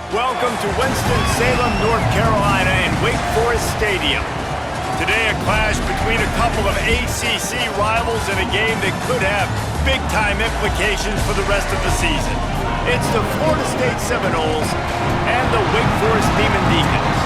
Welcome to Winston-Salem, North Carolina and Wake Forest Stadium. Today a clash between a couple of ACC rivals in a game that could have big-time implications for the rest of the season. It's the Florida State Seminoles and the Wake Forest Demon Deacons.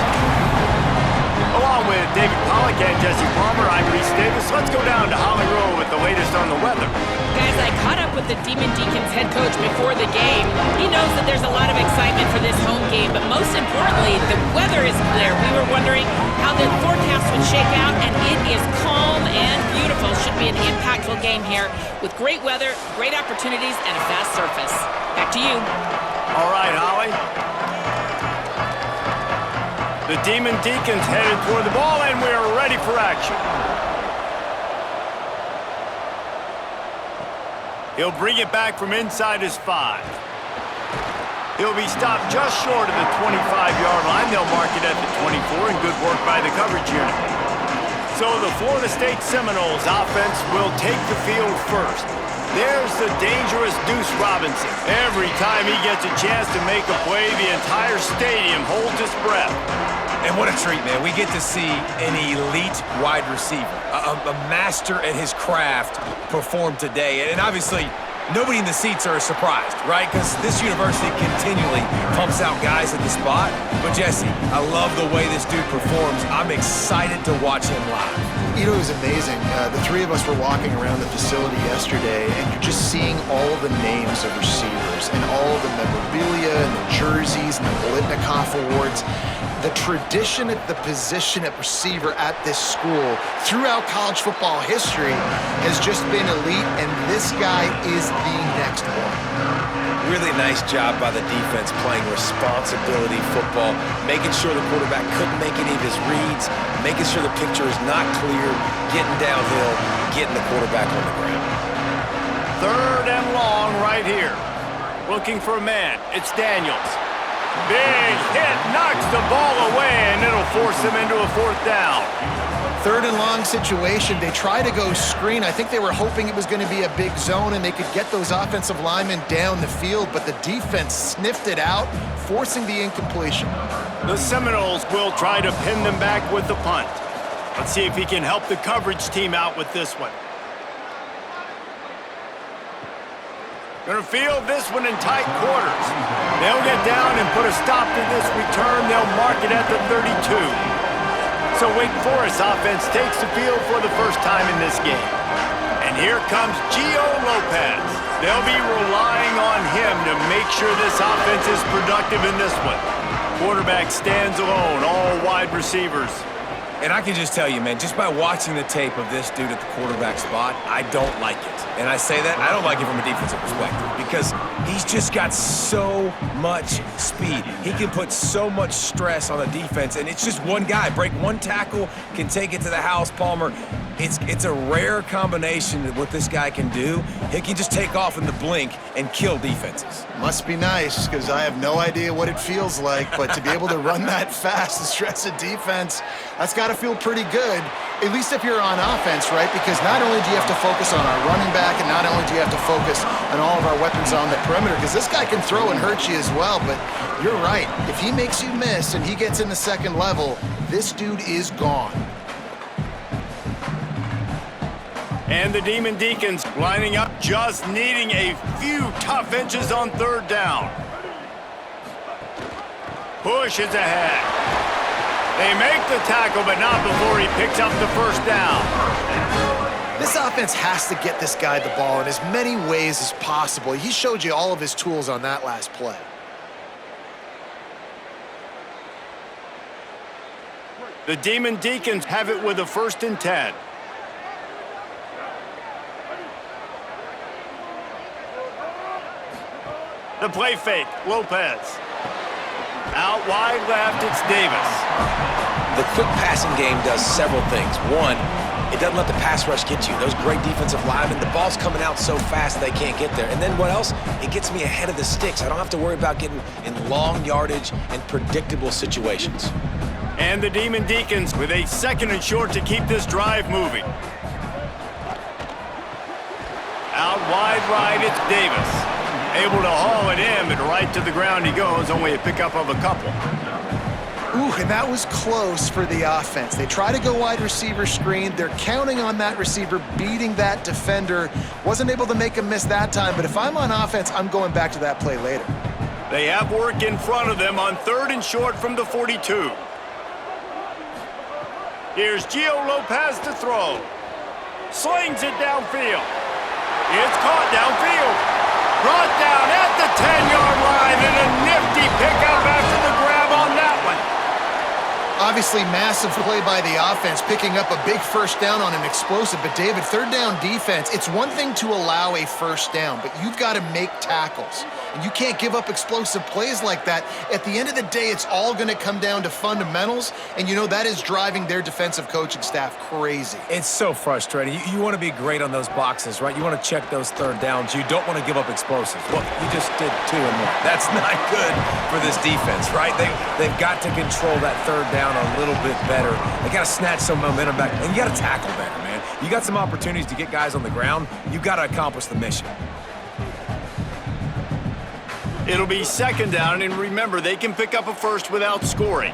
Along with David Pollack and Jesse Palmer, I'm Reese Davis. Let's go down to Holly Rowe with the latest on the weather. Guys, I caught up with the Demon Deacons head coach before the game. He knows that there's a lot of excitement for this home game, but most importantly, the weather is clear. We were wondering how the forecast would shake out, and it is calm and beautiful. Should be an impactful game here with great weather, great opportunities, and a fast surface. Back to you. All right, Holly. The Demon Deacons headed toward the ball, and we're ready for action. He'll bring it back from inside his 5. He'll be stopped just short of the 25-yard line. They'll mark it at the 24, and good work by the coverage unit. So the Florida State Seminoles offense will take the field first. There's the dangerous Deuce Robinson. Every time he gets a chance to make a play, the entire stadium holds its breath. And what a treat, man. We get to see an elite wide receiver, a master at his craft perform today. And obviously, nobody in the seats are surprised, right? Because this university continually pumps out guys at the spot. But Jesse, I love the way this dude performs. I'm excited to watch him live. You know, it was amazing. The three of us were walking around the facility yesterday, and you're just seeing all of the names of receivers and all of the memorabilia and the jerseys and the Bolitnikoff Awards. The tradition at the position at receiver at this school throughout college football history has just been elite, and this guy is the next one. Really nice job by the defense playing responsibility football, making sure the quarterback couldn't make any of his reads, making sure the picture is not clear, getting downhill, getting the quarterback on the ground. 3rd and long right here. Looking for a man. It's Daniels. Big hit, knocks the ball away, and it'll force him into a 4th down. 3rd and long situation. They try to go screen. I think they were hoping it was going to be a big zone and they could get those offensive linemen down the field, but the defense sniffed it out, forcing the incompletion. The Seminoles will try to pin them back with the punt. Let's see if he can help the coverage team out with this one. Gonna field this one in tight quarters. They'll get down and put a stop to this return. They'll mark it at the 32. So Wake Forest offense takes the field for the first time in this game. And here comes Gio Lopez. They'll be relying on him to make sure this offense is productive in this one. Quarterback stands alone, all wide receivers. And I can just tell you, man, just by watching the tape of this dude at the quarterback spot, I don't like it. And I say that, I don't like it from a defensive perspective because he's just got so much speed. He can put so much stress on a defense, and it's just one guy. Break one tackle, can take it to the house, Palmer. It's a rare combination of what this guy can do. He can just take off in the blink and kill defenses. Must be nice, because I have no idea what it feels like, but to be able to run that fast and stress a defense, that's got to feel pretty good, at least if you're on offense, right? Because not only do you have to focus on our running back, and not only do you have to focus on all of our weapons on the perimeter, because this guy can throw and hurt you as well, but you're right. If he makes you miss and he gets in the 2nd level, this dude is gone. And the Demon Deacons lining up, just needing a few tough inches on 3rd down. Push is ahead. They make the tackle, but not before he picks up the 1st down. This offense has to get this guy the ball in as many ways as possible. He showed you all of his tools on that last play. The Demon Deacons have it with a 1st and 10. The play fake, Lopez. Out wide left, it's Davis. The quick passing game does several things. One, it doesn't let the pass rush get you. Those great defensive linemen, the ball's coming out so fast they can't get there. And then what else? It gets me ahead of the sticks. I don't have to worry about getting in long yardage and predictable situations. And the Demon Deacons with a 2nd and short to keep this drive moving. Out wide right, it's Davis. Able to haul it in, but right to the ground he goes, only a pickup of a couple. Ooh, and that was close for the offense. They try to go wide receiver screen. They're counting on that receiver beating that defender. Wasn't able to make him miss that time, but if I'm on offense, I'm going back to that play later. They have work in front of them on 3rd and short from the 42. Here's Gio Lopez to throw. Slings it downfield. It's caught downfield. Brought down at the 10-yard line, and a nifty pickup after the grab on that one. Obviously, massive play by the offense, picking up a big first down on an explosive. But, David, 3rd down defense, it's one thing to allow a first down, but you've got to make tackles. And you can't give up explosive plays like that. At the end of the day, it's all going to come down to fundamentals, and you know that is driving their defensive coaching staff crazy. It's so frustrating. You want to be great on those boxes, right? You want to check those 3rd downs. You don't want to give up explosives. Well, you just did 2 and 1. That's not good for this defense, right? They've got to control that 3rd down a little bit better. They got to snatch some momentum back, and you got to tackle better, man. You got some opportunities to get guys on the ground. You've got to accomplish the mission. It'll be 2nd down, and remember, they can pick up a first without scoring.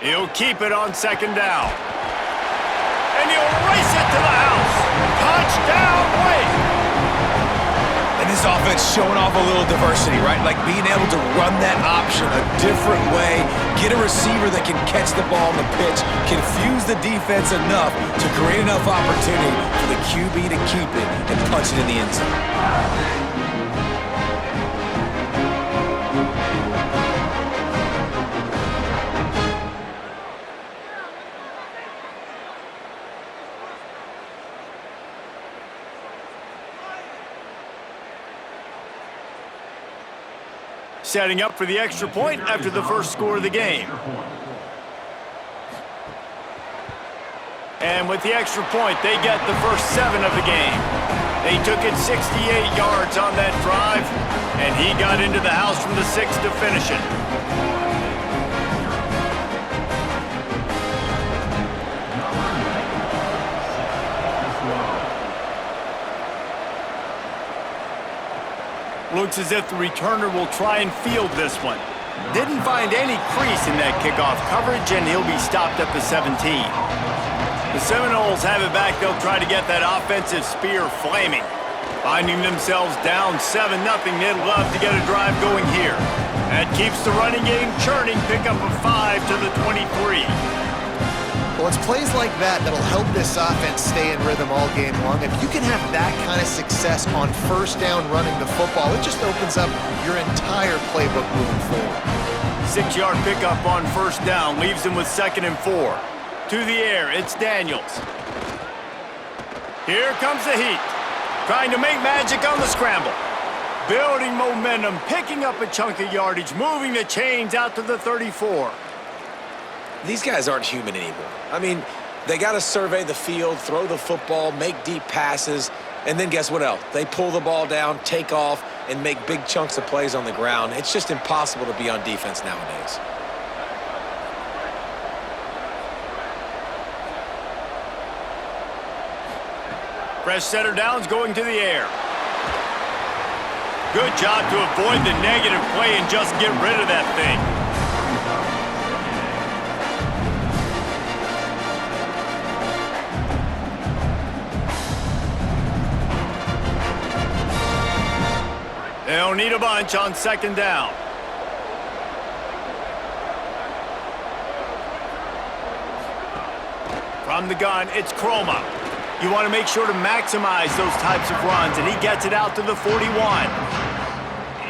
He'll keep it on 2nd down. And he'll race it to the house. Touchdown, Wake! And this offense showing off a little diversity, right? Like being able to run that option a different way, get a receiver that can catch the ball on the pitch, confuse the defense enough to create enough opportunity for the QB to keep it and punch it in the end zone. Setting up for the extra point after the first score of the game. And with the extra point, they get the first 7 of the game. They took it 68 yards on that drive, and he got into the house from the 6 to finish it. Looks as if the returner will try and field this one. Didn't find any crease in that kickoff coverage, and he'll be stopped at the 17. The Seminoles have it back. They'll try to get that offensive spear flaming. Finding themselves down 7-0, they'd love to get a drive going here. That keeps the running game churning. Pick up a 5 to the 23. Well, it's plays like that that'll help this offense stay in rhythm all game long. If you can have that kind of success on first down running the football, it just opens up your entire playbook moving forward. 6-yard pickup on first down leaves him with 2nd and 4. To the air, it's Daniels. Here comes the heat. Trying to make magic on the scramble. Building momentum, picking up a chunk of yardage, moving the chains out to the 34. These guys aren't human anymore. I mean, they got to survey the field, throw the football, make deep passes, and then guess what else? They pull the ball down, take off, and make big chunks of plays on the ground. It's just impossible to be on defense nowadays. Fresh setter downs going to the air. Good job to avoid the negative play and just get rid of that thing. They'll need a bunch on 2nd down. From the gun, it's Chroma. You want to make sure to maximize those types of runs, and he gets it out to the 41.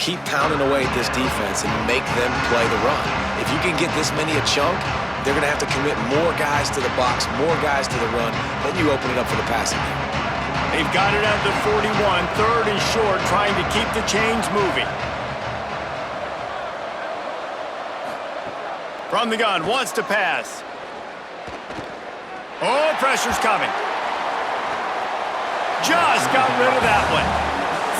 Keep pounding away at this defense and make them play the run. If you can get this many a chunk, they're going to have to commit more guys to the box, more guys to the run. Then you open it up for the passing game. They've got it at the 41, 3rd and short, trying to keep the chains moving. From the gun, wants to pass. Oh, pressure's coming. Just got rid of that one.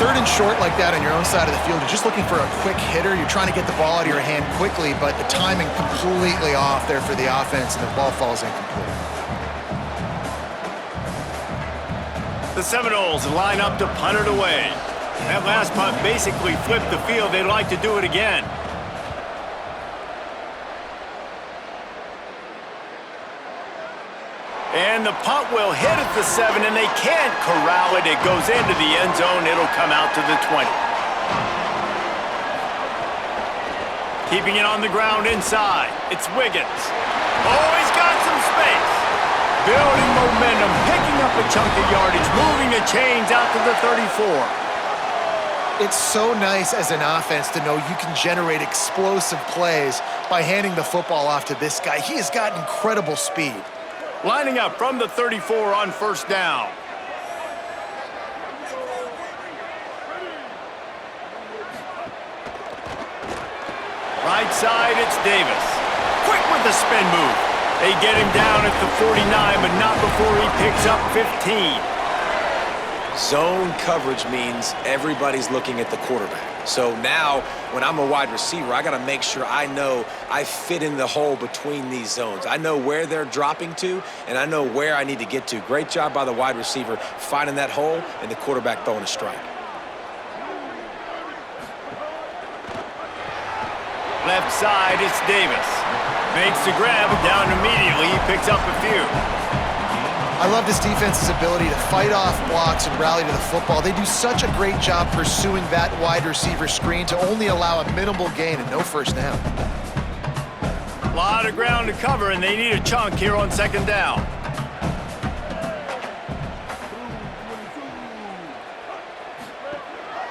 3rd and short like that on your own side of the field, you're just looking for a quick hitter. You're trying to get the ball out of your hand quickly, but the timing completely off there for the offense, and the ball falls incomplete. The The Seminoles line up to punt it away. That last punt basically flipped the field. They'd like to do it again. And the punt will hit at the 7, and they can't corral it. It goes into the end zone. It'll come out to the 20. Keeping it on the ground inside. It's Wiggins. Oh, he's got some space. Building momentum, picking up a chunk of yardage, moving the chains out to the 34. It's so nice as an offense to know you can generate explosive plays by handing the football off to this guy. He has got incredible speed. Lining up from the 34 on first down. Right side, it's Davis. Quick with the spin move. They get him down at the 49, but not before he picks up 15. Zone coverage means everybody's looking at the quarterback. So now, when I'm a wide receiver, I got to make sure I know I fit in the hole between these zones. I know where they're dropping to, and I know where I need to get to. Great job by the wide receiver finding that hole and the quarterback throwing a strike. Left side, it's Davis. Makes the grab down immediately. He picks up a few. I love this defense's ability to fight off blocks and rally to the football. They do such a great job pursuing that wide receiver screen to only allow a minimal gain and no first down. A lot of ground to cover, and they need a chunk here on second down.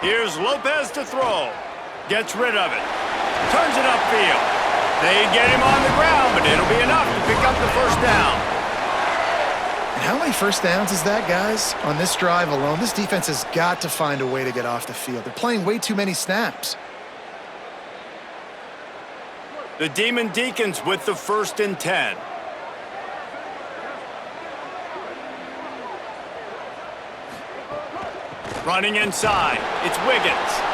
Here's Lopez to throw. Gets rid of it. Turns it upfield. They get him on the ground, but it'll be enough to pick up the first down. And how many first downs is that, guys? On this drive alone, this defense has got to find a way to get off the field. They're playing way too many snaps. The Demon Deacons with the 1st and 10. Running inside, it's Wiggins.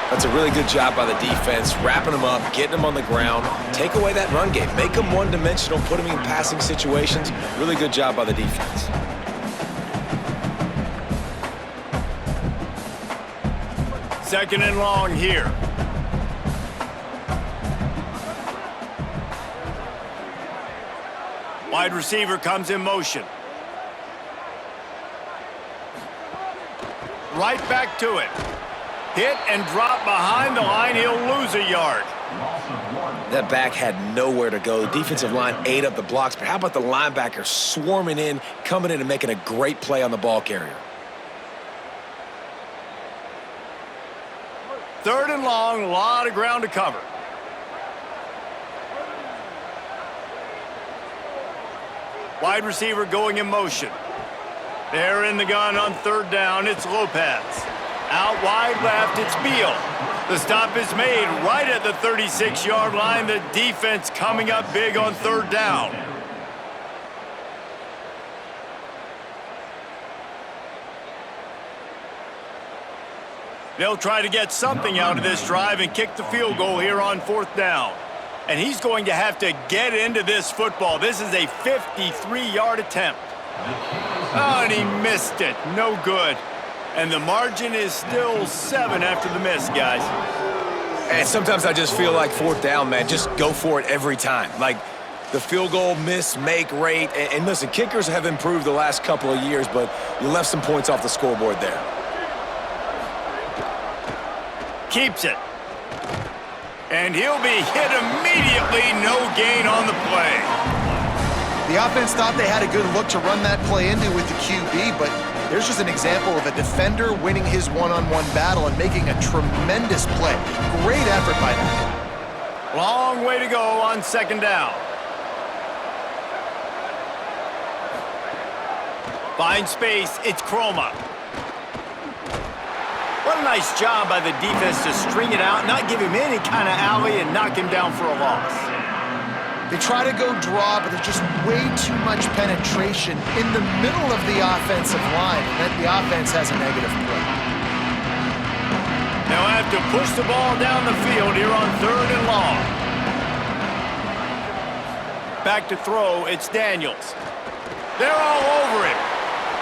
That's a really good job by the defense, wrapping them up, getting them on the ground. Take away that run game. Make them one-dimensional, put them in passing situations. Really good job by the defense. Second and long here. Wide receiver comes in motion. Right back to it. Hit and drop behind the line. He'll lose a yard. That back had nowhere to go. The defensive line ate up the blocks, but how about the linebacker swarming in, coming in and making a great play on the ball carrier? Third and long, a lot of ground to cover. Wide receiver going in motion. They're in the gun on third down. It's Lopez. Out wide left, it's Beal. The stop is made right at the 36-yard line. The defense coming up big on third down. They'll try to get something out of this drive and kick the field goal here on fourth down. And he's going to have to get into this football. This is a 53-yard attempt. Oh, and he missed it. No good. And the margin is still 7 after the miss, guys. And sometimes I just feel like fourth down, man, just go for it every time. Like the field goal miss, make rate. And listen, kickers have improved the last couple of years, but you left some points off the scoreboard there. Keeps it. And he'll be hit immediately. No gain on the play. The offense thought they had a good look to run that play into with the QB, but there's just an example of a defender winning his one-on-one battle and making a tremendous play. Great effort by that guy. Long way to go on second down. Find space, it's Chroma. What a nice job by the defense to string it out, not give him any kind of alley, and knock him down for a loss. They try to go draw, but there's just way too much penetration in the middle of the offensive line, and then the offense has a negative play. Now have to push the ball down the field here on third and long. Back to throw, it's Daniels. They're all over him.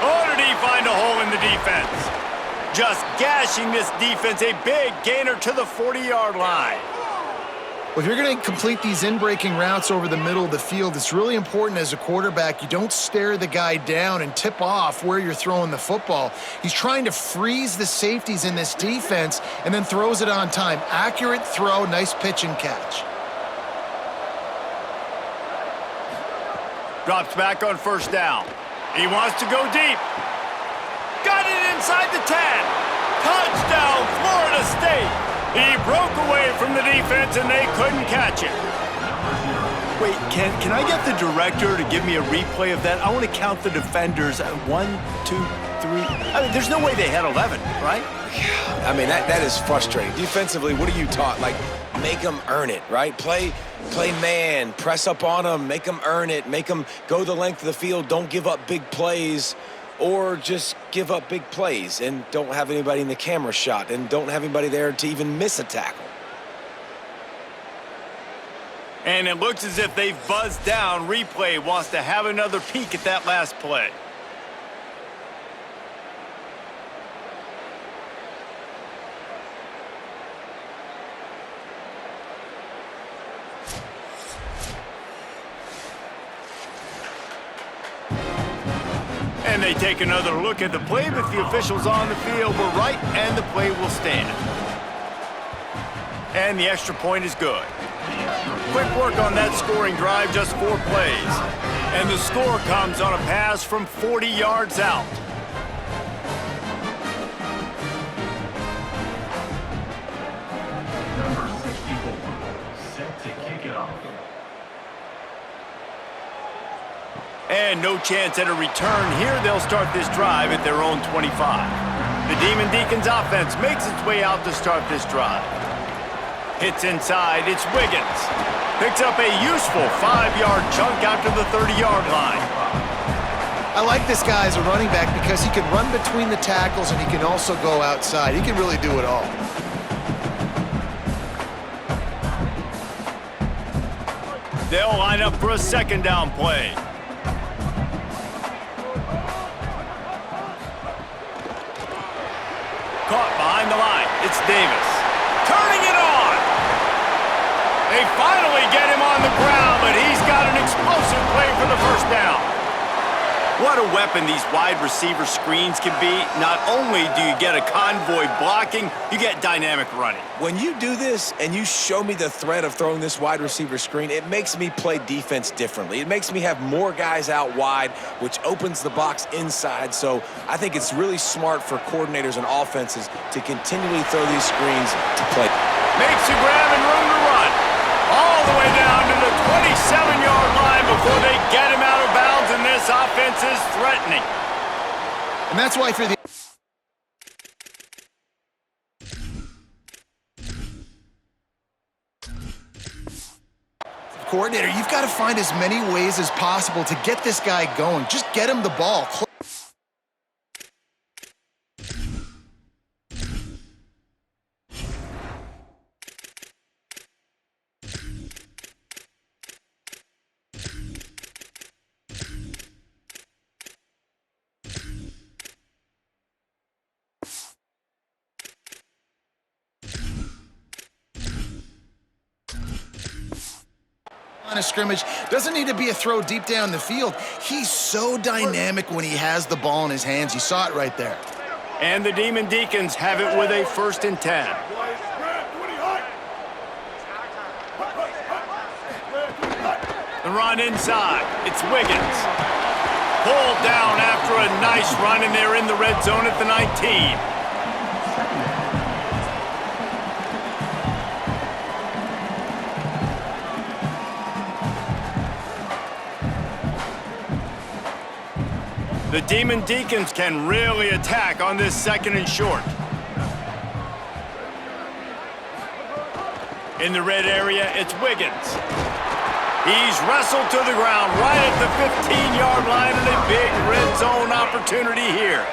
Oh, did he find a hole in the defense? Just gashing this defense, a big gainer to the 40-yard line. Well, if you're going to complete these in-breaking routes over the middle of the field, it's really important as a quarterback you don't stare the guy down and tip off where you're throwing the football. He's trying to freeze the safeties in this defense and then throws it on time. Accurate throw, nice pitch and catch. Drops back on first down. He wants to go deep. Got it inside the 10. Touchdown, Florida State. He broke away from the defense, and they couldn't catch it. Wait, can I get the director to give me a replay of that? I want to count the defenders. 1, 2, 3. I mean, there's no way they had 11, right? I mean, that is frustrating. Defensively, what are you taught? Like, make them earn it, right? Play man, press up on them, make them earn it, make them go the length of the field, don't give up big plays. Or just give up big plays and don't have anybody in the camera shot and don't have anybody there to even miss a tackle. And it looks as if they've buzzed down. Replay wants to have another peek at that last play. And they take another look at the play, but the officials on the field were right, and the play will stand. And the extra point is good. Quick work on that scoring drive, just 4 plays. And the score comes on a pass from 40 yards out. Number 64, set to kick it off. And no chance at a return here. They'll start this drive at their own 25. The Demon Deacons offense makes its way out to start this drive. Hits inside, it's Wiggins. Picks up a useful 5-yard chunk out to the 30-yard line. I like this guy as a running back because he can run between the tackles and he can also go outside. He can really do it all. They'll line up for a second down play. Caught behind the line. It's Davis. Turning it on. They finally get him on the ground, but he's got an explosive play for the first down. What a weapon these wide receiver screens can be. Not only do you get a convoy blocking, you get dynamic running. When you do this and you show me the threat of throwing this wide receiver screen, it makes me play defense differently. It makes me have more guys out wide, which opens the box inside. So I think it's really smart for coordinators and offenses to continually throw these screens to play. Makes a grab and room to run. All the way down to the 27-yard line before they get him out of bounds, and this offense is threatening. And that's why for the coordinator, you've got to find as many ways as possible to get this guy going. Just get him the ball. Line of scrimmage doesn't need to be a throw deep down the field. He's so dynamic when he has the ball in his hands. You saw it right there. And the Demon Deacons have it with a 1st and 10. The run inside. It's Wiggins. Pulled down after a nice run, and they're in the red zone at the 19. The Demon Deacons can really attack on this 2nd and short. In the red area, it's Wiggins. He's wrestled to the ground right at the 15-yard line, and a big red zone opportunity here.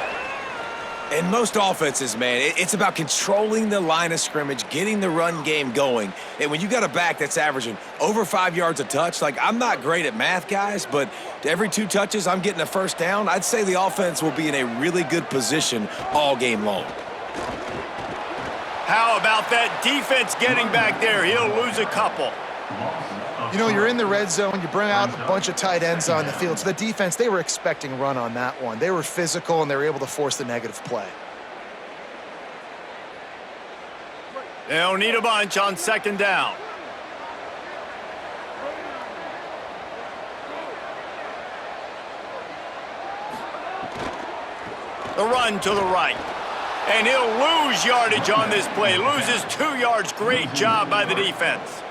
In most offenses, man, it's about controlling the line of scrimmage, getting the run game going. And when you got a back that's averaging over 5 yards a touch, like, I'm not great at math, guys, but every 2 touches, I'm getting a first down. I'd say the offense will be in a really good position all game long. How about that defense getting back there? He'll lose a couple. You know, you're in the red zone, you bring out a bunch of tight ends on the field. So the defense, they were expecting a run on that one. They were physical, and they were able to force the negative play. They'll need a bunch on second down. The run to the right. And he'll lose yardage on this play. Loses 2 yards. Great job by the defense.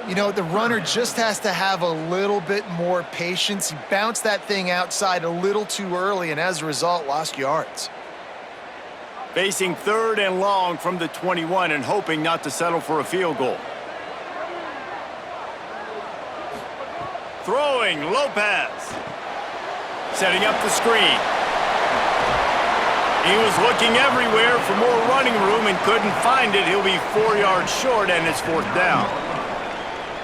You know, the runner just has to have a little bit more patience. He bounced that thing outside a little too early, and as a result, lost yards. Facing 3rd and long from the 21 and hoping not to settle for a field goal. Throwing, Lopez. Setting up the screen. He was looking everywhere for more running room and couldn't find it. He'll be 4 yards short, and it's 4th down.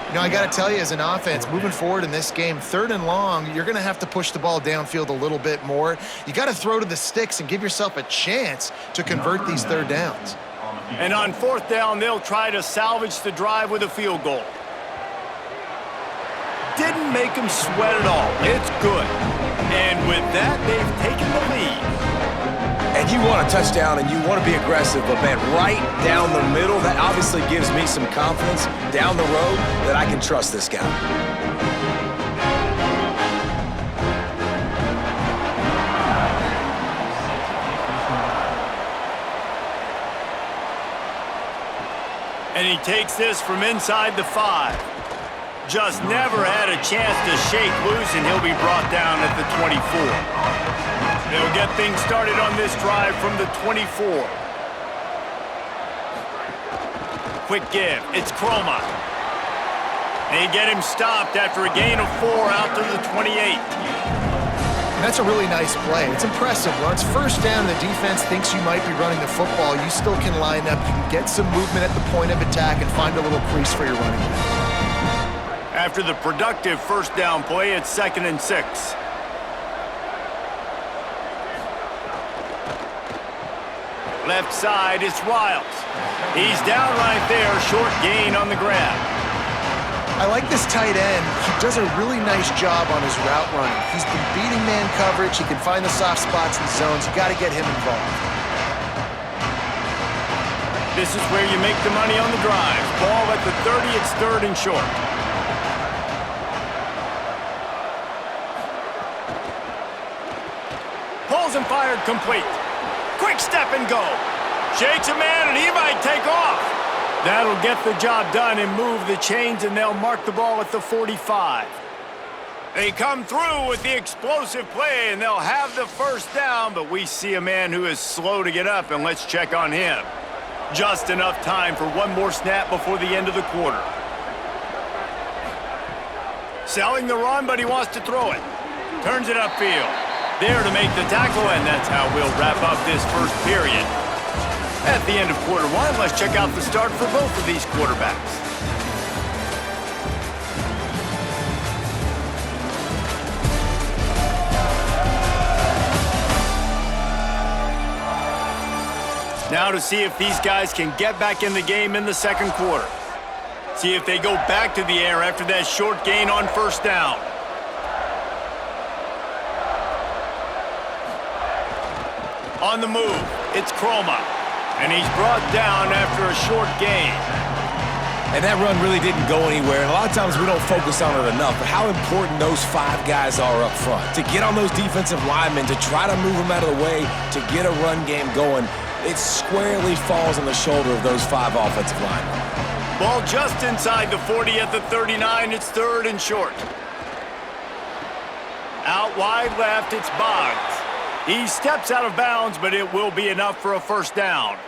You know, I got to tell you, as an offense, moving forward in this game, 3rd and long, you're going to have to push the ball downfield a little bit more. You got to throw to the sticks and give yourself a chance to convert these 3rd downs. And on 4th down, they'll try to salvage the drive with a field goal. Didn't make them sweat at all. It's good. And with that, they've taken the lead. And you want a touchdown and you want to be aggressive, but, man, right down the middle, that obviously gives me some confidence down the road that I can trust this guy. And he takes this from inside the 5. Just never had a chance to shake loose, and he'll be brought down at the 24. They'll get things started on this drive from the 24. Quick give. It's Croma. They get him stopped after a gain of 4 out to the 28. And that's a really nice play. It's impressive. When it's 1st down, the defense thinks you might be running the football. You still can line up. You can get some movement at the point of attack and find a little crease for your running back. After the productive 1st down play, it's 2nd and 6. Left side, it's Riles. He's down right there, short gain on the grab. I like this tight end. He does a really nice job on his route running. He's been beating man coverage. He can find the soft spots in zones. You got to get him involved. This is where you make the money on the drive. Ball at the 30, it's 3rd and short. Pulls and fired complete. Quick step and go. Shakes a man and he might take off. That'll get the job done and move the chains, and they'll mark the ball at the 45. They come through with the explosive play, and they'll have the 1st down, but we see a man who is slow to get up, and let's check on him. Just enough time for one more snap before the end of the quarter. Selling the run, but he wants to throw it. Turns it upfield. There to make the tackle, and that's how we'll wrap up this 1st period. At the end of quarter 1, let's check out the start for both of these quarterbacks. Now to see if these guys can get back in the game in the 2nd quarter. See if they go back to the air after that short gain on 1st down. On the move, it's Croma. And he's brought down after a short gain. And that run really didn't go anywhere. And a lot of times we don't focus on it enough, but how important those 5 guys are up front. To get on those defensive linemen, to try to move them out of the way, to get a run game going, it squarely falls on the shoulder of those 5 offensive linemen. Ball just inside the 40 at the 39. It's 3rd and short. Out wide left, it's Boggs. He steps out of bounds, but it will be enough for a 1st down.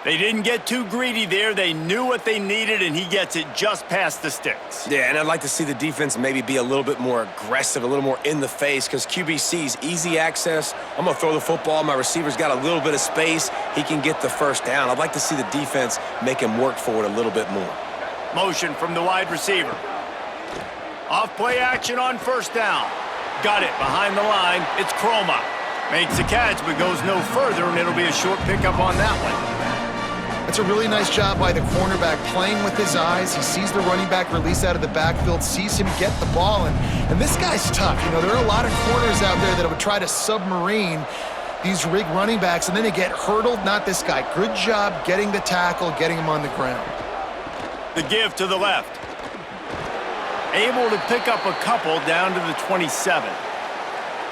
They didn't get too greedy there. They knew what they needed, and he gets it just past the sticks. Yeah, and I'd like to see the defense maybe be a little bit more aggressive, a little more in the face, because QBC's easy access. I'm going to throw the football. My receiver's got a little bit of space. He can get the first down. I'd like to see the defense make him work for it a little bit more. Motion from the wide receiver. Off play action on first down. Got it behind the line. It's Chroma. Makes the catch, but goes no further, and it'll be a short pickup on that one. It's a really nice job by the cornerback playing with his eyes. He sees the running back release out of the backfield, sees him get the ball, and this guy's tough. You know, there are a lot of corners out there that would try to submarine these rig running backs, and then they get hurdled. Not this guy. Good job getting the tackle, getting him on the ground. The give to the left. Able to pick up a couple down to the 27.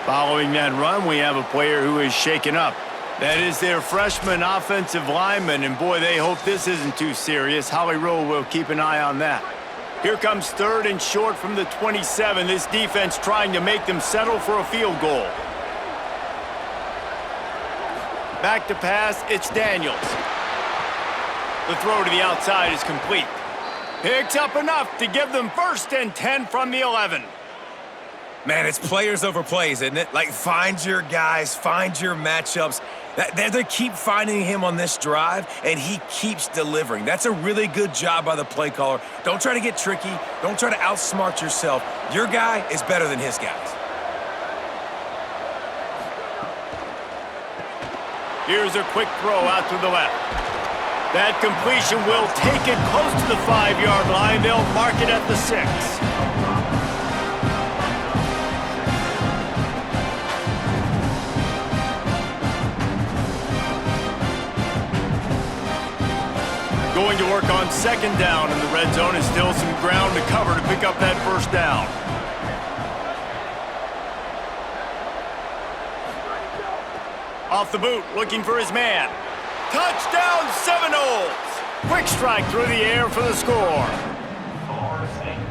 Following that run, we have a player who is shaken up. That is their freshman offensive lineman, and boy, they hope this isn't too serious. Holly Rowe will keep an eye on that. Here comes third and short from the 27. This defense trying to make them settle for a field goal. Back to pass, it's Daniels. The throw to the outside is complete. Picks up enough to give them first and 10 from the 11. Man, it's players over plays, isn't it? Like, find your guys, find your matchups. They keep finding him on this drive, and he keeps delivering. That's a really good job by the play caller. Don't try to get tricky. Don't try to outsmart yourself. Your guy is better than his guys. Here's a quick throw out to the left. That completion will take it close to the 5-yard line. They'll mark it at the 6. Going to work on second down in the red zone, and still some ground to cover to pick up that first down. Off the boot, looking for his man. Touchdown Seminoles! Quick strike through the air for the score.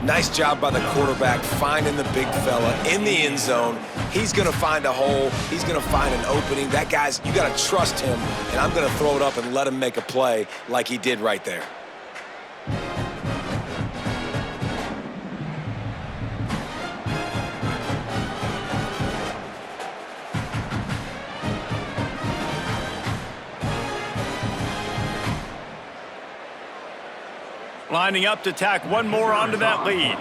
Nice job by the quarterback finding the big fella in the end zone. He's going to find a hole. He's going to find an opening. That guy's, you got to trust him, and I'm going to throw it up and let him make a play like he did right there. Lining up to tack one more onto that lead.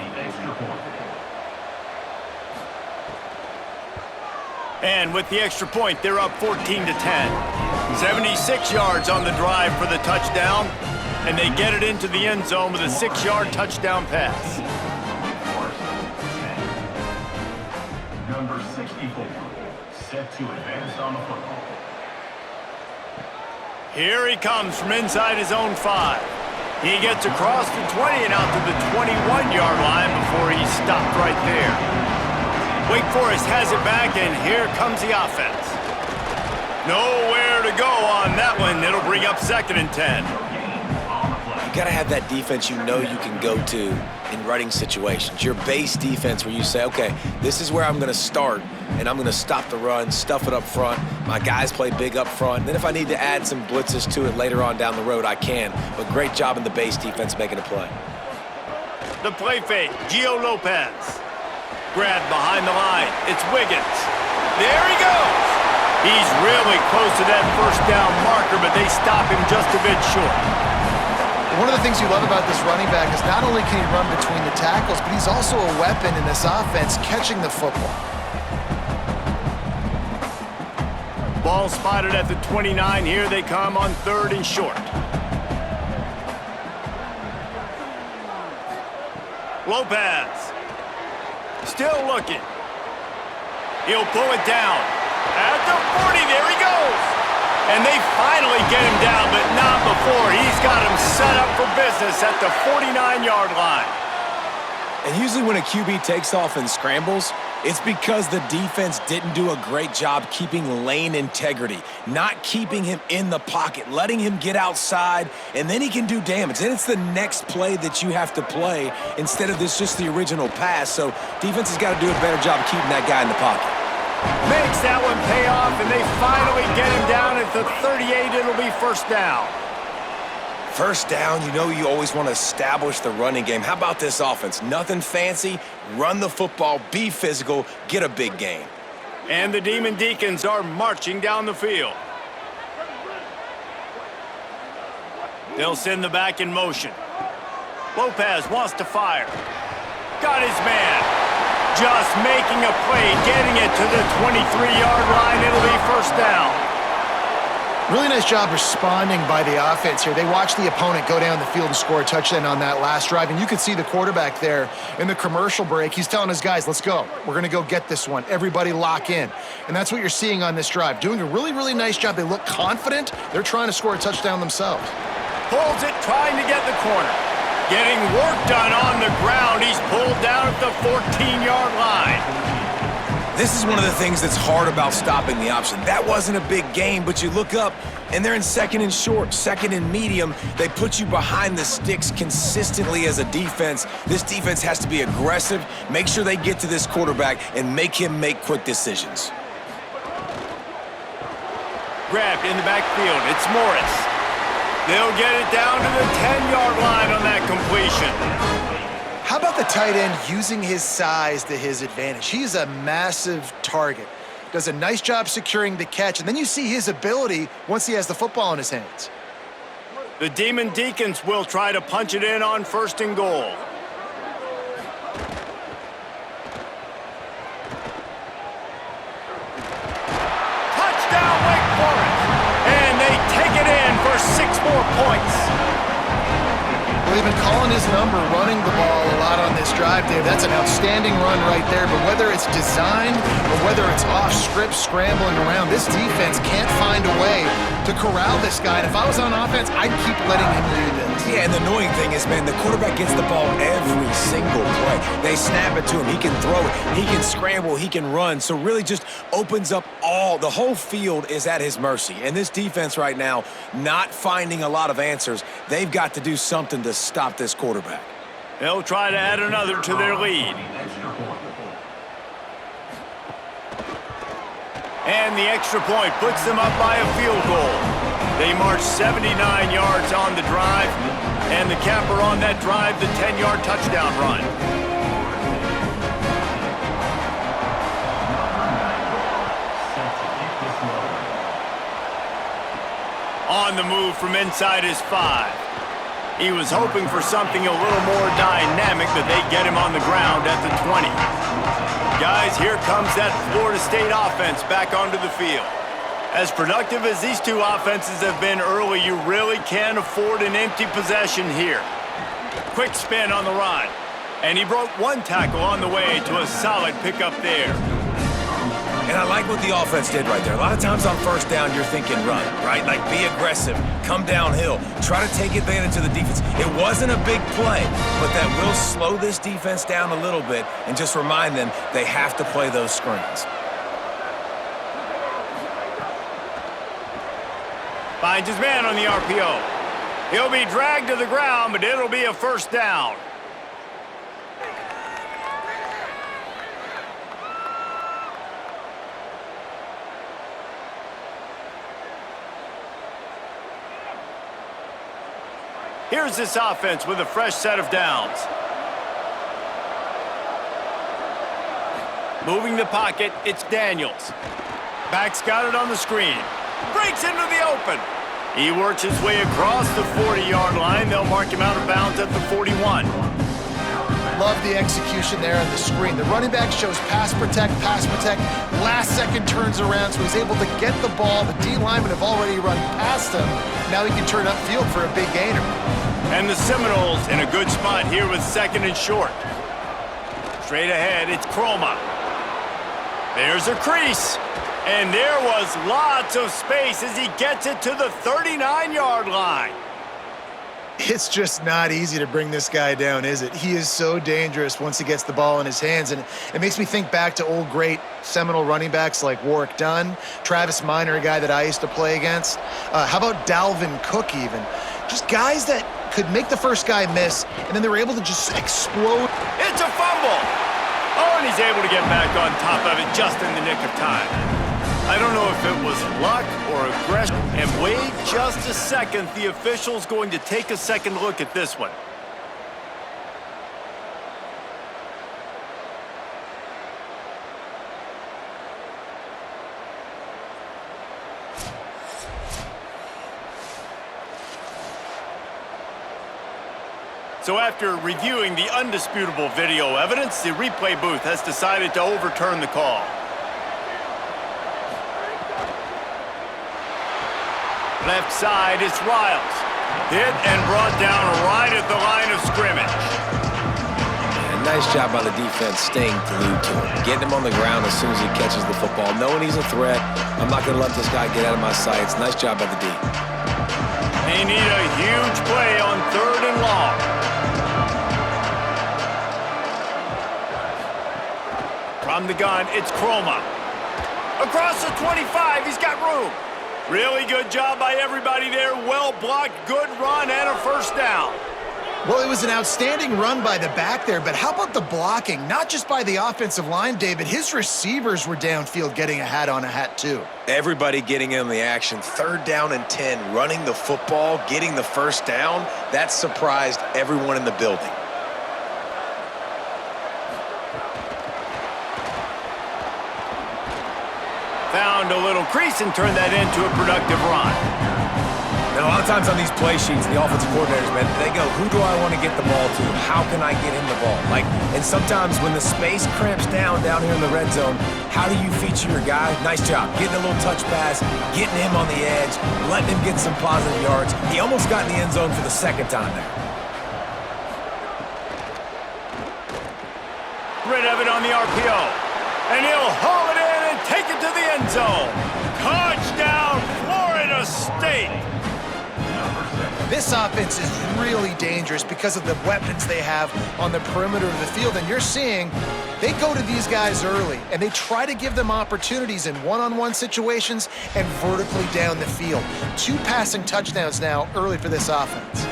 And with the extra point, they're up 14 to 10. 76 yards on the drive for the touchdown, and they get it into the end zone with a 6-yard touchdown pass. Number 64, set to advance on the football. Here he comes from inside his own 5. He gets across the 20 and out to the 21-yard line before he's stopped right there. Wake Forest has it back, and here comes the offense. Nowhere to go on that one. It'll bring up second and 10. You got to have that defense you know you can go to in running situations. Your base defense where you say, okay, this is where I'm going to start, and I'm going to stop the run, stuff it up front. My guys play big up front. Then if I need to add some blitzes to it later on down the road, I can. But great job in the base defense making a play. The play fake, Gio Lopez. Grabbed behind the line. It's Wiggins. There he goes. He's really close to that first down marker, but they stop him just a bit short. One of the things you love about this running back is not only can he run between the tackles, but he's also a weapon in this offense catching the football. Ball spotted at the 29. Here they come on third and short. Lopez. Still looking. He'll pull it down. At the 40, there he goes. And they finally get him down, but not before. He's got him set up for business at the 49-yard line. And usually when a QB takes off and scrambles, it's because the defense didn't do a great job keeping lane integrity, not keeping him in the pocket, letting him get outside, and then he can do damage. Then it's the next play that you have to play instead of this just the original pass. So defense has got to do a better job keeping that guy in the pocket. Makes that one pay off, and they finally get him down at the 38. It'll be first down. First down, you know you always want to establish the running game. How about this offense? Nothing fancy, run the football, be physical, get a big gain. And the Demon Deacons are marching down the field. They'll send the back in motion. Lopez wants to fire. Got his man. Just making a play, getting it to the 23-yard line. It'll be first down. Really nice job responding by the offense here. They watched the opponent go down the field and score a touchdown on that last drive, and you could see the quarterback there in the commercial break. He's telling his guys, let's go. We're going to go get this one. Everybody lock in. And that's what you're seeing on this drive. Doing a really, really nice job. They look confident. They're trying to score a touchdown themselves. Pulls it, trying to get the corner. Getting work done on the ground. He's pulled down at the 14-yard line. This is one of the things that's hard about stopping the option. That wasn't a big gain, but you look up, and they're in second and short, second and medium. They put you behind the sticks consistently as a defense. This defense has to be aggressive, make sure they get to this quarterback, and make him make quick decisions. Grabbed in the backfield. It's Morris. They'll get it down to the 10-yard line on that completion. How about the tight end using his size to his advantage? He's a massive target. Does a nice job securing the catch, and then you see his ability once he has the football in his hands. The Demon Deacons will try to punch it in on first and goal. Touchdown, Wake Forest! And they take it in for 6 more points. Well, they've been calling his number, running the ball a lot on this drive, Dave. That's an outstanding run right there. But whether it's designed or whether it's off script, scrambling around, this defense can't find a way to corral this guy. And if I was on offense, I'd keep letting him do this. Yeah, and the annoying thing is, man, the quarterback gets the ball every single play. They snap it to him. He can throw it. He can scramble. He can run. So really just opens up the whole field is at his mercy. And this defense right now, not finding a lot of answers. They've got to do something to stop this quarterback. They'll try to add another to their lead. And the extra point puts them up by a field goal. They march 79 yards on the drive, and the capper on that drive, the 10-yard touchdown run. On the move from inside his 5. He was hoping for something a little more dynamic, but they get him on the ground at the 20. Guys, here comes that Florida State offense back onto the field. As productive as these two offenses have been early, you really can't afford an empty possession here. Quick spin on the run. And he broke one tackle on the way to a solid pickup there. And I like what the offense did right there. A lot of times on first down, you're thinking run, right? Like be aggressive, come downhill, try to take advantage of the defense. It wasn't a big play, but that will slow this defense down a little bit and just remind them they have to play those screens. Finds his man on the RPO. He'll be dragged to the ground, but it'll be a first down. Here's this offense with a fresh set of downs. Moving the pocket, it's Daniels. Back's got it on the screen. Breaks into the open. He works his way across the 40-yard line. They'll mark him out of bounds at the 41. Love the execution there on the screen. The running back shows pass protect, last second turns around, so he's able to get the ball. The D linemen have already run past him. Now he can turn upfield for a big gainer. And the Seminoles in a good spot here with second and short. Straight ahead, it's Croma. There's a crease. And there was lots of space as he gets it to the 39-yard line. It's just not easy to bring this guy down, is it? He is so dangerous once he gets the ball in his hands. And it makes me think back to old great Seminole running backs like Warwick Dunn, Travis Minor, a guy that I used to play against. How about Dalvin Cook even? Just guys that could make the first guy miss, and then they were able to just explode. It's a fumble. Oh, and he's able to get back on top of it just in the nick of time. I don't know if it was luck or aggression. And wait just a second. The official's going to take a second look at this one. So after reviewing the undisputable video evidence, the replay booth has decided to overturn the call. Left side, it's Riles. Hit and brought down right at the line of scrimmage. And nice job by the defense staying glued to him. Getting him on the ground as soon as he catches the football. Knowing he's a threat, I'm not going to let this guy get out of my sights. Nice job by the D. They need a huge play on 3rd and long. From the gun, it's Chroma. Across the 25, he's got room. Really good job by everybody there. Well blocked, good run, and a first down. Well, it was an outstanding run by the back there, but how about the blocking? Not just by the offensive line, David. His receivers were downfield getting a hat on a hat, too. Everybody getting in the action. 3rd down and 10, running the football, getting the first down. That surprised everyone in the building. Found a little crease and turned that into a productive run. And a lot of times on these play sheets, the offensive coordinators, man, they go, who do I want to get the ball to? How can I get him the ball? And sometimes when the space cramps down here in the red zone, how do you feature your guy? Nice job. Getting a little touch pass, getting him on the edge, letting him get some positive yards. He almost got in the end zone for the 2nd time there. Rid of it on the RPO. And he'll haul it in and take it to the end zone. Touchdown, Florida State. This offense is really dangerous because of the weapons they have on the perimeter of the field. And you're seeing they go to these guys early, and they try to give them opportunities in one-on-one situations and vertically down the field. 2 passing touchdowns now early for this offense.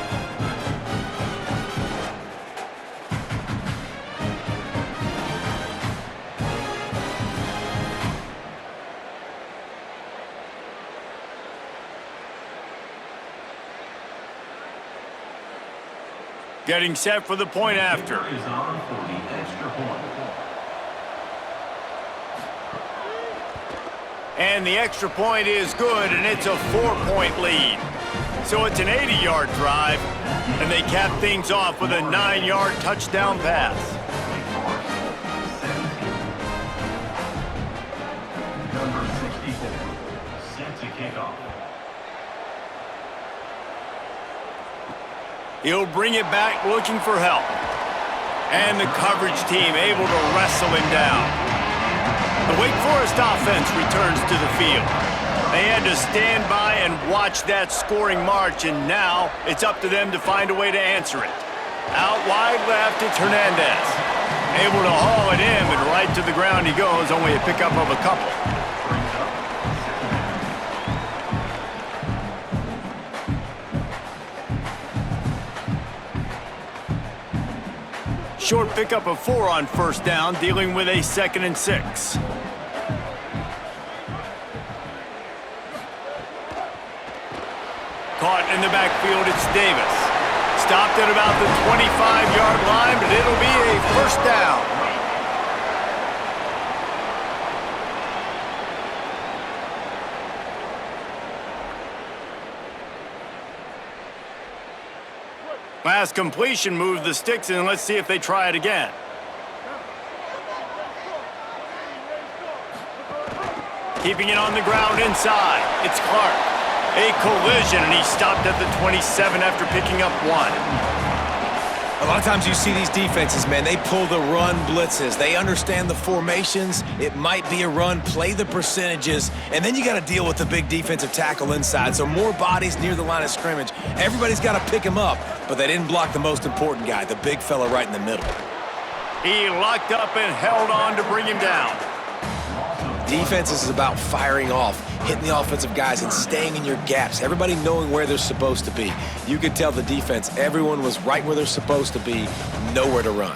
Getting set for the point after. Is on for the extra point. And the extra point is good, and it's a 4-point lead. So it's an 80-yard drive, and they cap things off with a 9-yard touchdown pass. Number 64, set to kick off. He'll bring it back looking for help. And the coverage team able to wrestle him down. The Wake Forest offense returns to the field. They had to stand by and watch that scoring march, and now it's up to them to find a way to answer it. Out wide left, it's Hernandez. Able to haul it in, but right to the ground he goes, only a pickup of a couple. Short pickup of 4 on first down, dealing with a 2nd and 6. Caught in the backfield, it's Davis. Stopped at about the 25-yard line, but it'll be a first down. Last completion moved the sticks, and let's see if they try it again. Keeping it on the ground inside. It's Clark. A collision, and he stopped at the 27 after picking up 1. A lot of times you see these defenses, man, they pull the run blitzes. They understand the formations. It might be a run, play the percentages, and then you got to deal with the big defensive tackle inside. So more bodies near the line of scrimmage. Everybody's got to pick him up, but they didn't block the most important guy, the big fella right in the middle. He locked up and held on to bring him down. Defense is about firing off, hitting the offensive guys and staying in your gaps. Everybody knowing where they're supposed to be. You could tell the defense, everyone was right where they're supposed to be, nowhere to run.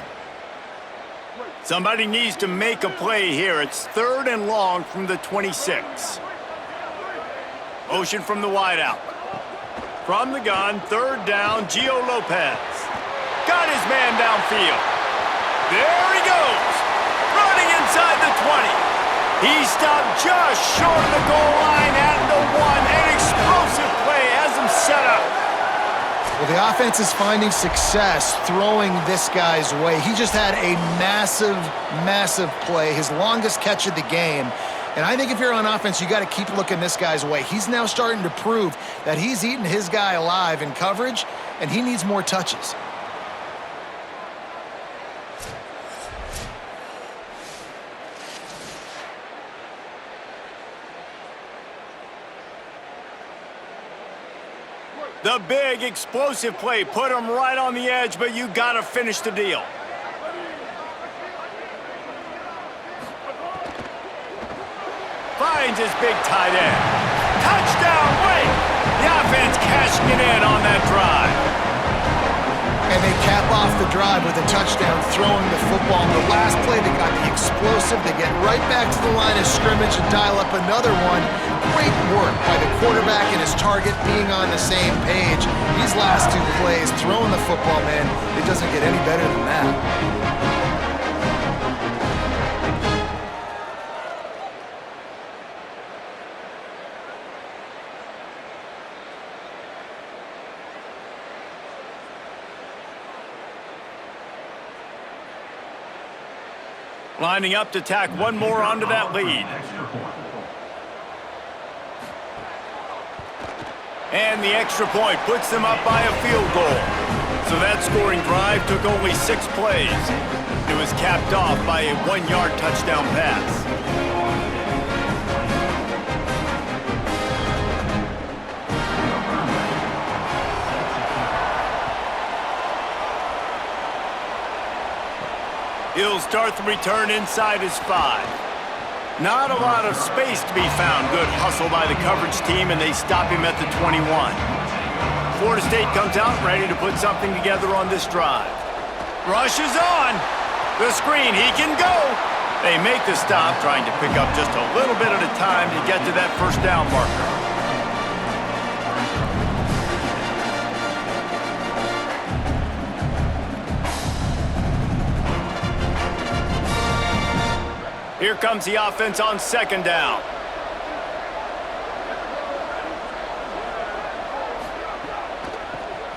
Somebody needs to make a play here. It's 3rd and long from the 26. Motion from the wideout. From the gun, 3rd down, Gio Lopez. Got his man downfield. There he goes. Running inside the 20. He stopped just short of the goal line at the 1. An explosive play has him set up. Well, the offense is finding success throwing this guy's way. He just had a massive, massive play, his longest catch of the game. And I think if you're on offense, you got to keep looking this guy's way. He's now starting to prove that he's eating his guy alive in coverage, and he needs more touches. The big explosive play put him right on the edge, but you got to finish the deal. Finds his big tight end. Touchdown, Wake! The offense cashing it in on that drive. And they cap off the drive with a touchdown throwing the football. In the last play, they got the explosive. They get right back to the line of scrimmage and dial up another one. Great work by the quarterback and his target being on the same page. These last 2 plays, throwing the football, man, it doesn't get any better than that. Lining up to tack one more onto that lead. And the extra point puts them up by a field goal. So that scoring drive took only 6 plays. It was capped off by a 1-yard touchdown pass. He'll start the return inside his 5. Not a lot of space to be found. Good hustle by the coverage team, and they stop him at the 21. Florida State comes out ready to put something together on this drive. Rush is on. The screen, he can go. They make the stop, trying to pick up just a little bit at a time to get to that 1st down marker. Here comes the offense on 2nd down.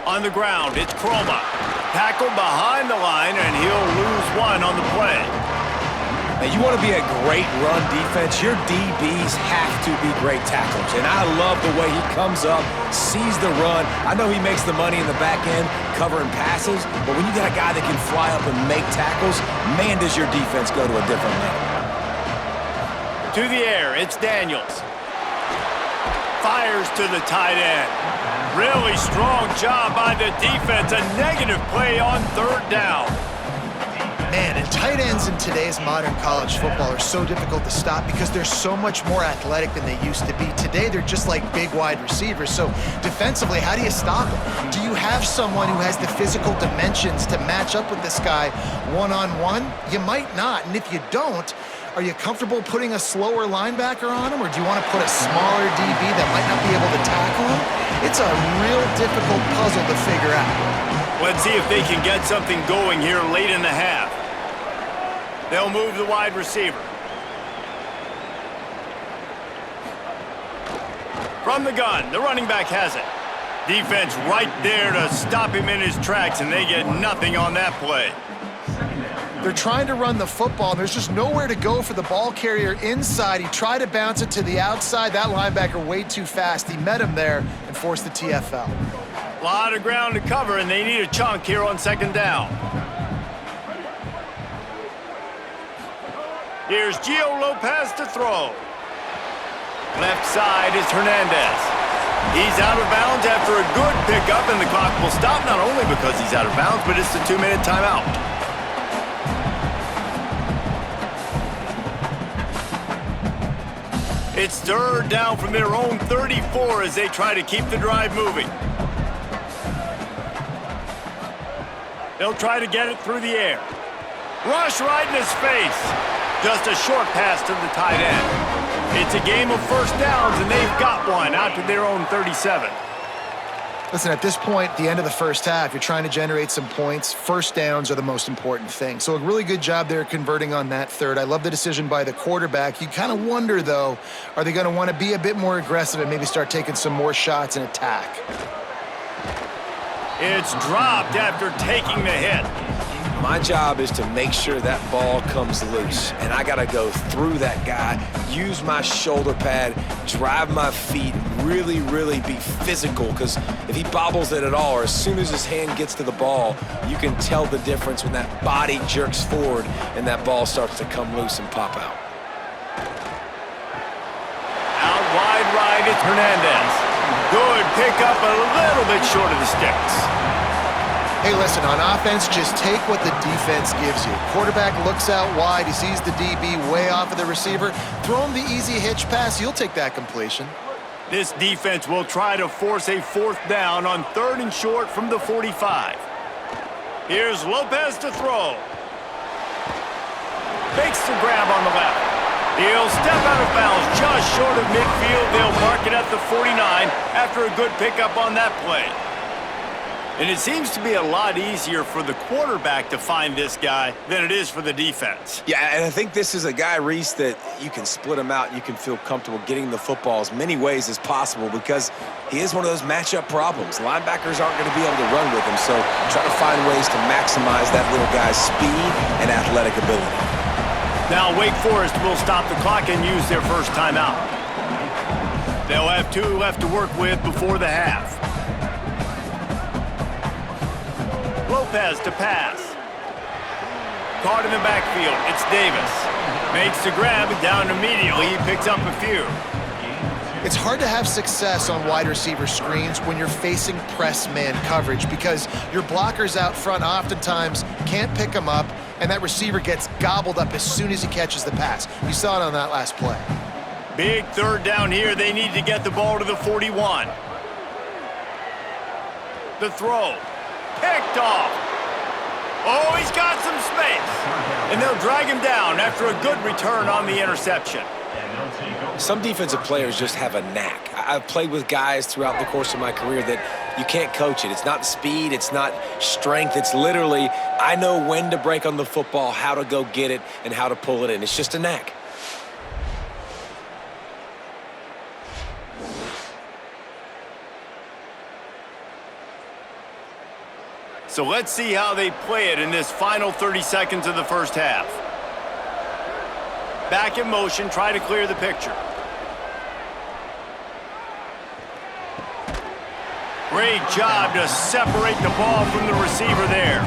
On the ground, it's Croma. Tackled behind the line, and he'll lose 1 on the play. Now, you want to be a great run defense, your DBs have to be great tacklers. And I love the way he comes up, sees the run. I know he makes the money in the back end covering passes, but when you got a guy that can fly up and make tackles, man, does your defense go to a different level. To the air, it's Daniels. Fires to the tight end. Really strong job by the defense. A negative play on 3rd down. Man, and tight ends in today's modern college football are so difficult to stop because they're so much more athletic than they used to be. Today, they're just like big wide receivers. So defensively, how do you stop them? Do you have someone who has the physical dimensions to match up with this guy one-on-one? You might not, and if you don't, are you comfortable putting a slower linebacker on him, or do you want to put a smaller DB that might not be able to tackle him? It's a real difficult puzzle to figure out. Let's see if they can get something going here late in the half. They'll move the wide receiver. From the gun, the running back has it. Defense right there to stop him in his tracks, and they get nothing on that play. They're trying to run the football, and there's just nowhere to go for the ball carrier inside. He tried to bounce it to the outside. That linebacker way too fast. He met him there and forced the TFL. A lot of ground to cover, and they need a chunk here on 2nd down. Here's Gio Lopez to throw. Left side is Hernandez. He's out of bounds after a good pickup, and the clock will stop not only because he's out of bounds, but it's the 2-minute timeout. It's 3rd down from their own 34 as they try to keep the drive moving. They'll try to get it through the air. Rush right in his face. Just a short pass to the tight end. It's a game of first downs, and they've got one out to their own 37. Listen, at this point, the end of the first half, you're trying to generate some points. First downs are the most important thing. So a really good job there converting on that third. I love the decision by the quarterback. You kind of wonder, though, are they going to want to be a bit more aggressive and maybe start taking some more shots and attack? It's dropped after taking the hit. My job is to make sure that ball comes loose, and I got to go through that guy, use my shoulder pad, drive my feet, really, really be physical, because if he bobbles it at all, or as soon as his hand gets to the ball, you can tell the difference when that body jerks forward and that ball starts to come loose and pop out. Out wide right, it's Hernandez. Good pickup, a little bit short of the sticks. Hey, listen, on offense, just take what the defense gives you. Quarterback looks out wide. He sees the DB way off of the receiver. Throw him the easy hitch pass. You'll take that completion. This defense will try to force a fourth down on 3rd and short from the 45. Here's Lopez to throw. Fakes the grab on the left. He'll step out of bounds just short of midfield. They'll mark it at the 49 after a good pickup on that play. And it seems to be a lot easier for the quarterback to find this guy than it is for the defense. Yeah, and I think this is a guy, Reese, that you can split him out. You can feel comfortable getting the football as many ways as possible because he is one of those matchup problems. Linebackers aren't going to be able to run with him, so try to find ways to maximize that little guy's speed and athletic ability. Now Wake Forest will stop the clock and use their first timeout. They'll have 2 left to work with before the half. Lopez to pass. Caught in the backfield. It's Davis. Makes the grab down immediately. He picks up a few. It's hard to have success on wide receiver screens when you're facing press man coverage because your blockers out front oftentimes can't pick them up, and that receiver gets gobbled up as soon as he catches the pass. You saw it on that last play. Big third down here. They need to get the ball to the 41. The throw. Picked off. Oh, he's got some space. And they'll drag him down after a good return on the interception. Some defensive players just have a knack. I've played with guys throughout the course of my career that you can't coach it. It's not speed, it's not strength. It's literally, I know when to break on the football, how to go get it, and how to pull it in. It's just a knack. So let's see how they play it in this final 30 seconds of the first half. Back in motion, try to clear the picture. Great job to separate the ball from the receiver there.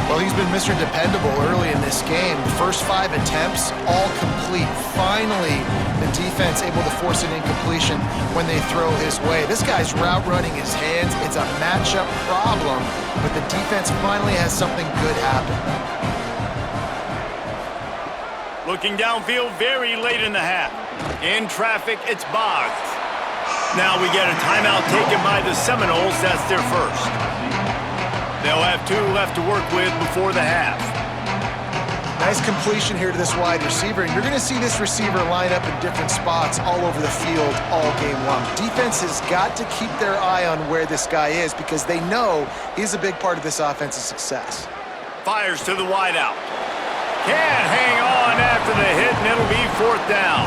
Well, he's been Mr. Dependable early in this game. The first 5 attempts, all complete. Finally, the defense able to force an incompletion when they throw his way. This guy's route running his hands. It's a matchup problem, but the defense finally has something good happen. Looking downfield very late in the half. In traffic, it's Boggs. Now we get a timeout taken by the Seminoles. That's their first. They'll have 2 left to work with before the half. Nice completion here to this wide receiver, and you're going to see this receiver line up in different spots all over the field all game long. Defense has got to keep their eye on where this guy is because they know he's a big part of this offense's success. Fires to the wideout. Can't hang on after the hit, and it'll be 4th down.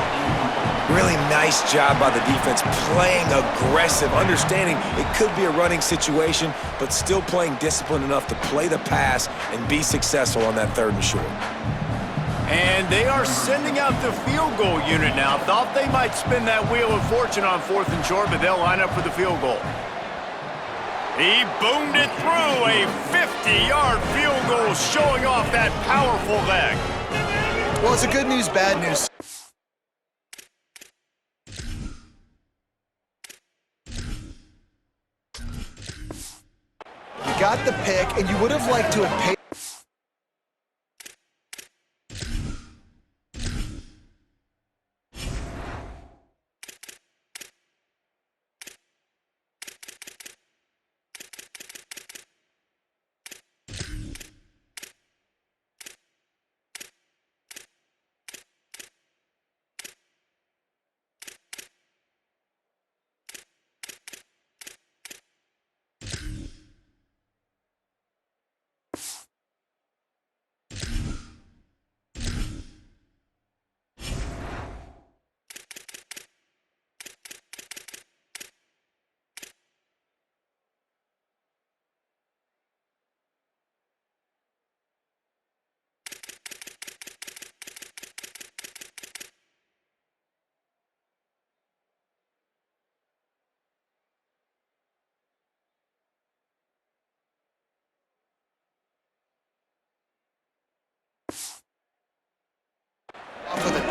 Really nice job by the defense, playing aggressive, understanding it could be a running situation, but still playing disciplined enough to play the pass and be successful on that 3rd and short. And they are sending out the field goal unit now. Thought they might spin that wheel of fortune on 4th and short, but they'll line up for the field goal. He boomed it through, a 50-yard field goal showing off that powerful leg. Well, it's a good news, bad news. You got the pick, and you would have liked to have paid.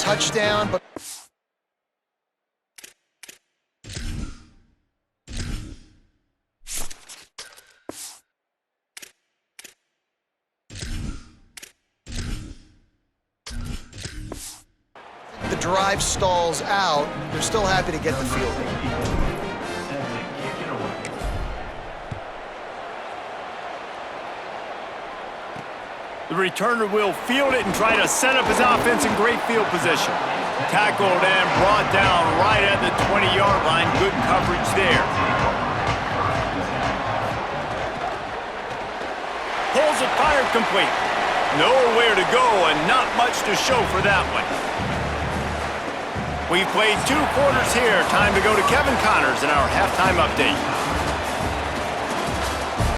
touchdown, but the drive stalls out. They're still happy to get the field goal. Set to kick it away. The returner will field it and try to set up his offense in great field position. Tackled and brought down right at the 20-yard line. Good coverage there. Pulls it, fired complete. Nowhere to go and not much to show for that one. We've played 2 quarters here. Time to go to Kevin Connors in our halftime update.